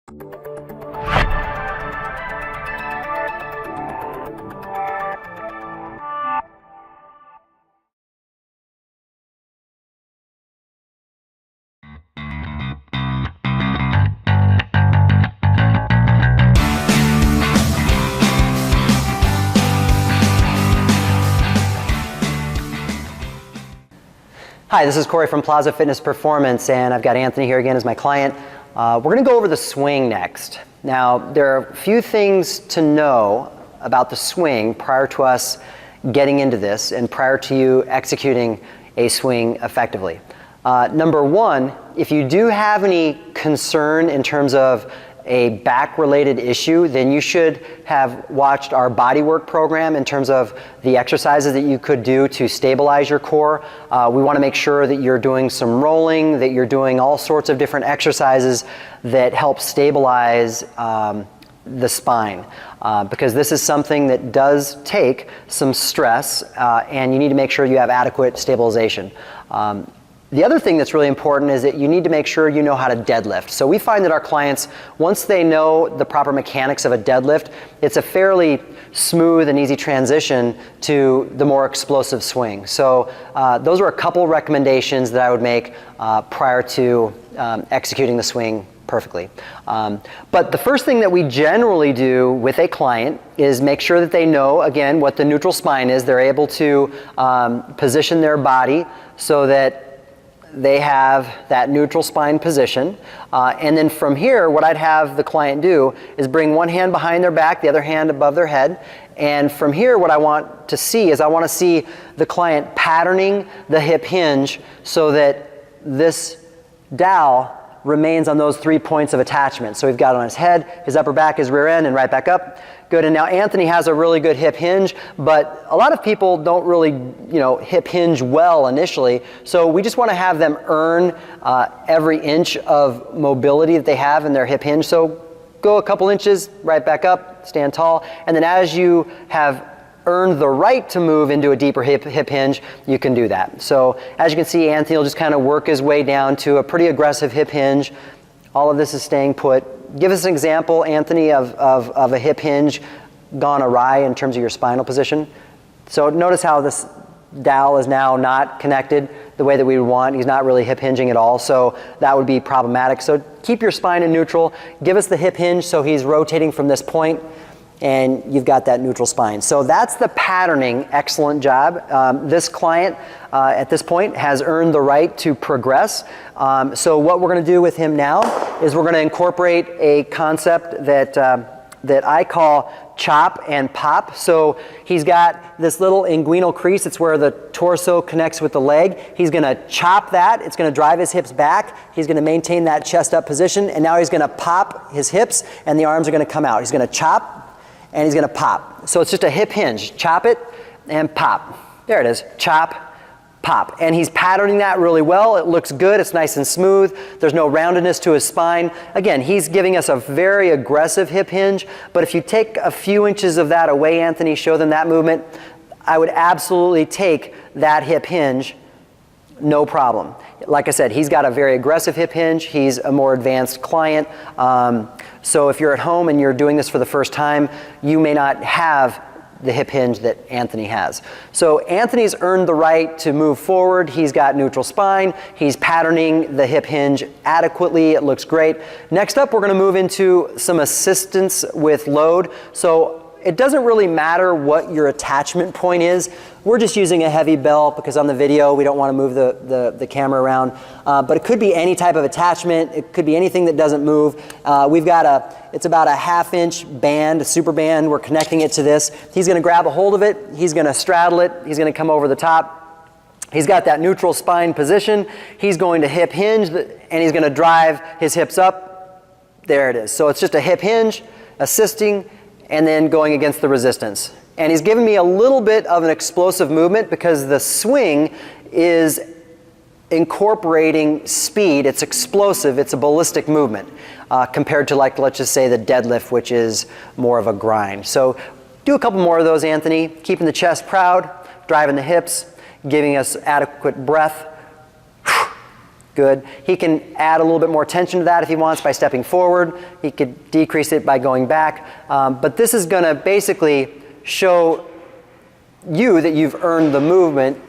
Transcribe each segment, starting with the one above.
Hi, this is Corey from Plaza Fitness Performance, and I've got Anthony here again as my client. We're going to go over the swing next. Now, there are a few things to know about the swing prior to us getting into this and prior to you executing a swing effectively. Number one, if you do have any concern in terms of a back-related issue, then you should have watched our bodywork program in terms of the exercises that you could do to stabilize your core. We want to make sure that you're doing some rolling, that you're doing all sorts of different exercises that help stabilize the spine, because this is something that does take some stress, and you need to make sure you have adequate stabilization. The other thing that's really important is that you need to make sure you know how to deadlift. So we find that our clients, once they know the proper mechanics of a deadlift, it's a fairly smooth and easy transition to the more explosive swing. So those are a couple recommendations that I would make prior to executing the swing perfectly. But the first thing that we generally do with a client is make sure that they know, again, what the neutral spine is. They're able to position their body so that they have that neutral spine position. And then from here, what I'd have the client do is bring one hand behind their back, the other hand above their head. And from here, what I want to see is I want to see the client patterning the hip hinge so that this dowel remains on those 3 points of attachment. So we've got it on his head, his upper back, his rear end, and right back up. Good, and now Anthony has a really good hip hinge, but a lot of people don't really, hip hinge well initially. So we just want to have them earn every inch of mobility that they have in their hip hinge. So go a couple inches, right back up, stand tall, and then as you have earned the right to move into a deeper hip hinge, you can do that. So as you can see, Anthony will just kind of work his way down to a pretty aggressive hip hinge. All of this is staying put. Give us an example, Anthony, of a hip hinge gone awry in terms of your spinal position. So notice how this dowel is now not connected the way that we would want. He's not really hip hinging at all, so that would be problematic. So keep your spine in neutral. Give us the hip hinge so he's rotating from this point, and you've got that neutral spine. So that's the patterning. Excellent job. This client at this point has earned the right to progress. So what we're going to do with him now is we're going to incorporate a concept that I call chop and pop. So he's got this little inguinal crease. It's where the torso connects with the leg. He's going to chop that. It's going to drive his hips back. He's going to maintain that chest up position. And now he's going to pop his hips and the arms are going to come out. He's going to chop and he's going to pop. So it's just a hip hinge. Chop it and pop. There it is. Chop, pop. And he's patterning that really well. It looks good. It's nice and smooth. There's no roundedness to his spine. Again, he's giving us a very aggressive hip hinge. But if you take a few inches of that away, Anthony, show them that movement, I would absolutely take that hip hinge, no problem. Like I said, he's got a very aggressive hip hinge. He's a more advanced client. So if you're at home and you're doing this for the first time, you may not have the hip hinge that Anthony has. So Anthony's earned the right to move forward. He's got neutral spine. He's patterning the hip hinge adequately. It looks great. Next up, we're going to move into some assistance with load. So it doesn't really matter what your attachment point is. We're just using a heavy belt because on the video we don't want to move the camera around. But it could be any type of attachment. It could be anything that doesn't move. We've got it's about a 1/2 inch band, a super band. We're connecting it to this. He's going to grab a hold of it. He's going to straddle it. He's going to come over the top. He's got that neutral spine position. He's going to hip hinge and he's going to drive his hips up. There it is. So it's just a hip hinge, assisting, and then going against the resistance. And he's giving me a little bit of an explosive movement because the swing is incorporating speed. It's explosive. It's a ballistic movement compared to, like, let's just say the deadlift, which is more of a grind. So do a couple more of those, Anthony. Keeping the chest proud, driving the hips, giving us adequate breath. Good. He can add a little bit more tension to that if he wants by stepping forward. He could decrease it by going back. But this is going to basically show you that you've earned the movement,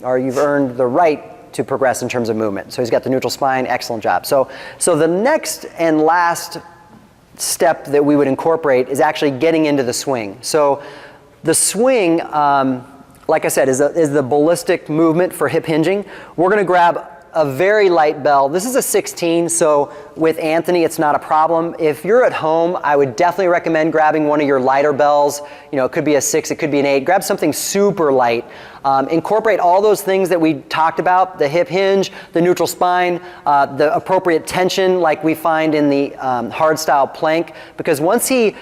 or you've earned the right to progress in terms of movement. So he's got the neutral spine. Excellent job. So the next and last step that we would incorporate is actually getting into the swing. So the swing, like I said, is the ballistic movement for hip hinging. We're going to grab a very light bell. This is a 16, so with Anthony it's not a problem. If you're at home, I would definitely recommend grabbing one of your lighter bells. You know, it could be a 6, it could be an 8. Grab something super light. Incorporate all those things that we talked about, the hip hinge, the neutral spine, the appropriate tension like we find in the hardstyle plank, because once he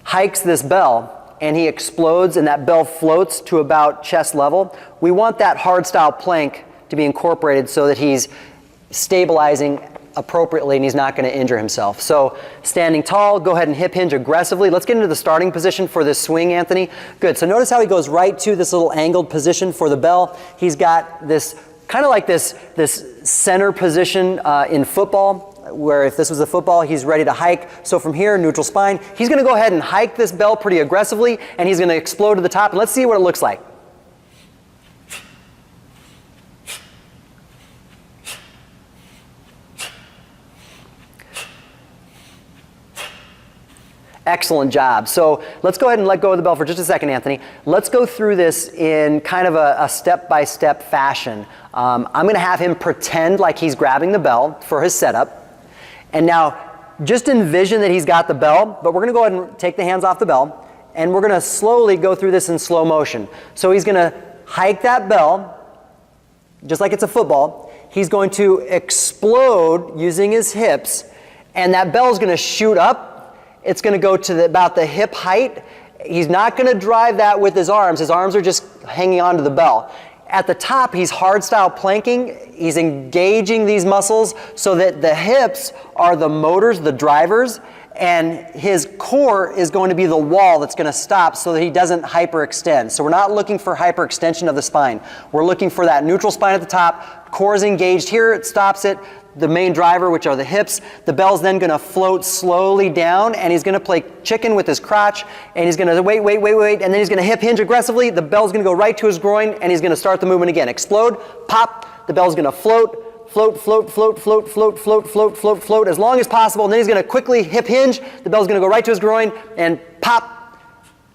hikes this bell and he explodes and that bell floats to about chest level, we want that hardstyle plank to be incorporated so that he's stabilizing appropriately and he's not going to injure himself. So standing tall, go ahead and hip hinge aggressively. Let's get into the starting position for this swing, Anthony. Good. So notice how he goes right to this little angled position for the bell. He's got this kind of like this center position in football, where if this was a football, he's ready to hike. So from here, neutral spine, he's going to go ahead and hike this bell pretty aggressively, and he's going to explode to the top. And let's see what it looks like. Excellent job. So let's go ahead and let go of the bell for just a second, Anthony. Let's go through this in kind of a step-by-step fashion. I'm going to have him pretend like he's grabbing the bell for his setup. And now just envision that he's got the bell, but we're going to go ahead and take the hands off the bell, and we're going to slowly go through this in slow motion. So he's going to hike that bell, just like it's a football. He's going to explode using his hips, and that bell is going to shoot up. It's going to go to about the hip height. He's not going to drive that with his arms. His arms are just hanging onto the bell. At the top, he's hardstyle planking. He's engaging these muscles so that the hips are the motors, the drivers, and his core is going to be the wall that's going to stop so that he doesn't hyperextend. So we're not looking for hyperextension of the spine. We're looking for that neutral spine at the top. Core is engaged here. It stops it. The main driver, which are the hips. The bell's then going to float slowly down, and he's going to play chicken with his crotch, and he's going to wait, and then he's going to hip hinge aggressively. The bell's going to go right to his groin, and he's going to start the movement again. Explode, pop, the bell's going to float, float as long as possible, and then he's going to quickly hip hinge. The bell's going to go right to his groin, and pop,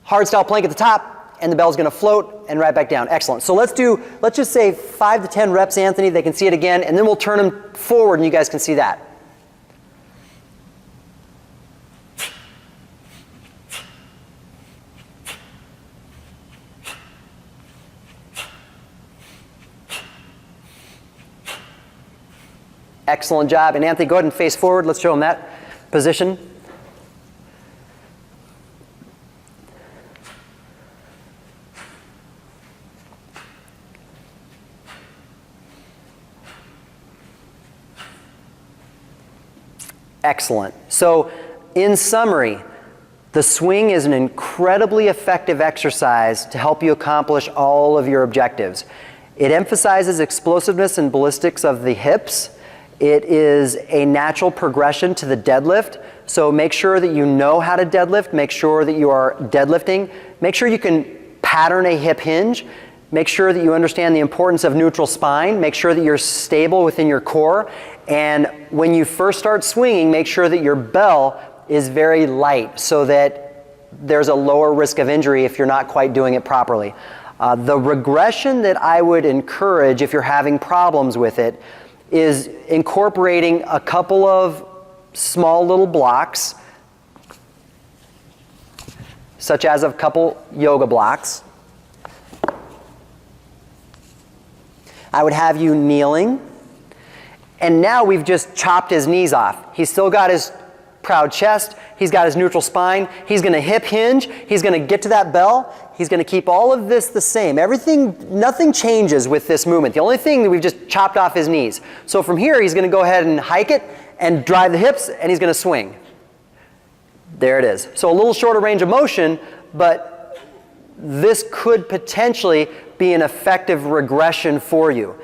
hardstyle plank at the top, and the bell's going to float and right back down. Excellent. So let's just say 5 to 10 reps, Anthony. They can see it again, and then we'll turn him forward and you guys can see that. Excellent job. And Anthony, go ahead and face forward. Let's show him that position. Excellent. So in summary, the swing is an incredibly effective exercise to help you accomplish all of your objectives. It emphasizes explosiveness and ballistics of the hips. It is a natural progression to the deadlift. So make sure that you know how to deadlift. Make sure that you are deadlifting. Make sure you can pattern a hip hinge. Make sure that you understand the importance of neutral spine. Make sure that you're stable within your core. And when you first start swinging, make sure that your bell is very light so that there's a lower risk of injury if you're not quite doing it properly. The regression that I would encourage if you're having problems with it is incorporating a couple of small little blocks, such as a couple yoga blocks. I would have you kneeling. And now we've just chopped his knees off. He's still got his proud chest. He's got his neutral spine. He's going to hip hinge. He's going to get to that bell. He's going to keep all of this the same. Nothing changes with this movement. The only thing that we've just chopped off his knees. So from here, he's going to go ahead and hike it and drive the hips, and he's going to swing. There it is. So a little shorter range of motion, but this could potentially be an effective regression for you.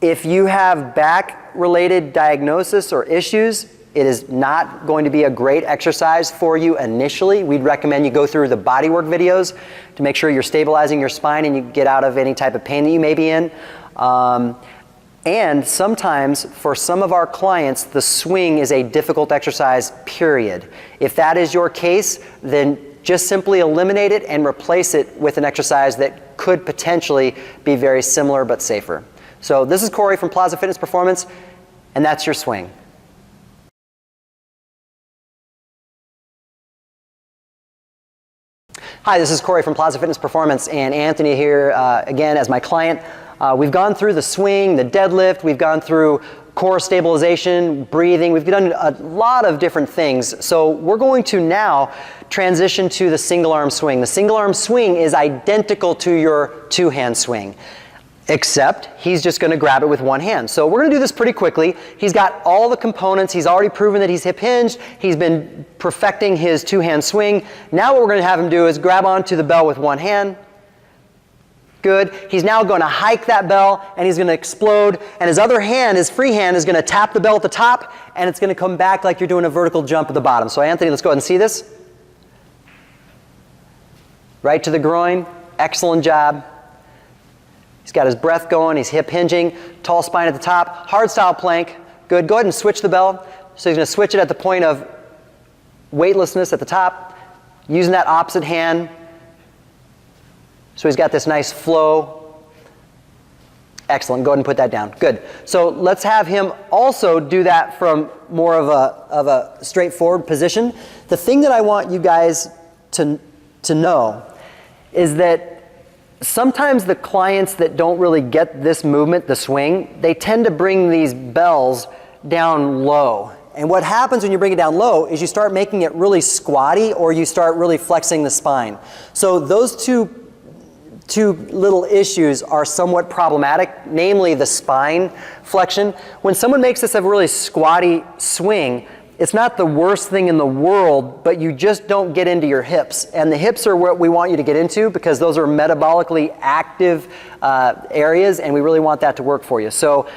If you have back-related diagnosis or issues, it is not going to be a great exercise for you initially. We'd recommend you go through the bodywork videos to make sure you're stabilizing your spine and you get out of any type of pain that you may be in. And sometimes, for some of our clients, the swing is a difficult exercise, period. If that is your case, then just simply eliminate it and replace it with an exercise that could potentially be very similar but safer. So this is Corey from Plaza Fitness Performance, and that's your swing. Hi, this is Corey from Plaza Fitness Performance, and Anthony here again as my client. We've gone through the swing, the deadlift, we've gone through core stabilization, breathing, we've done a lot of different things. So we're going to now transition to the single arm swing. The single arm swing is identical to your two-hand swing, except he's just going to grab it with one hand. So we're going to do this pretty quickly. He's got all the components. He's already proven that he's hip hinged. He's been perfecting his two-hand swing. Now what we're going to have him do is grab onto the bell with one hand. Good. He's now going to hike that bell and he's going to explode, and his other hand, his free hand, is going to tap the bell at the top, and it's going to come back like you're doing a vertical jump at the bottom. So Anthony, let's go ahead and see this. Right to the groin. Excellent job. He's got his breath going, he's hip hinging, tall spine at the top, hard style plank. Good. Go ahead and switch the bell. So he's going to switch it at the point of weightlessness at the top, using that opposite hand. So he's got this nice flow. Excellent. Go ahead and put that down. Good. So let's have him also do that from more of a straightforward position. The thing that I want you guys to know is that sometimes the clients that don't really get this movement, the swing, they tend to bring these bells down low. And what happens when you bring it down low is you start making it really squatty, or you start really flexing the spine. So those two little issues are somewhat problematic, namely the spine flexion. When someone makes this a really squatty swing, it's not the worst thing in the world, but you just don't get into your hips. And the hips are what we want you to get into, because those are metabolically active areas, and we really want that to work for you. So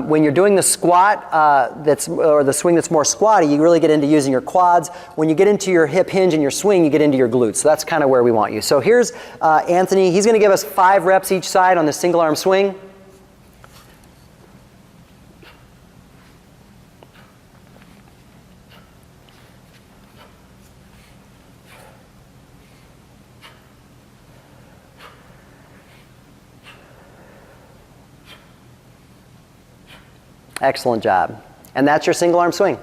when you're doing the squat, or the swing that's more squatty, you really get into using your quads. When you get into your hip hinge and your swing, you get into your glutes. So that's kind of where we want you. So here's Anthony. He's going to give us 5 reps each side on the single arm swing. Excellent job. And that's your single arm swing.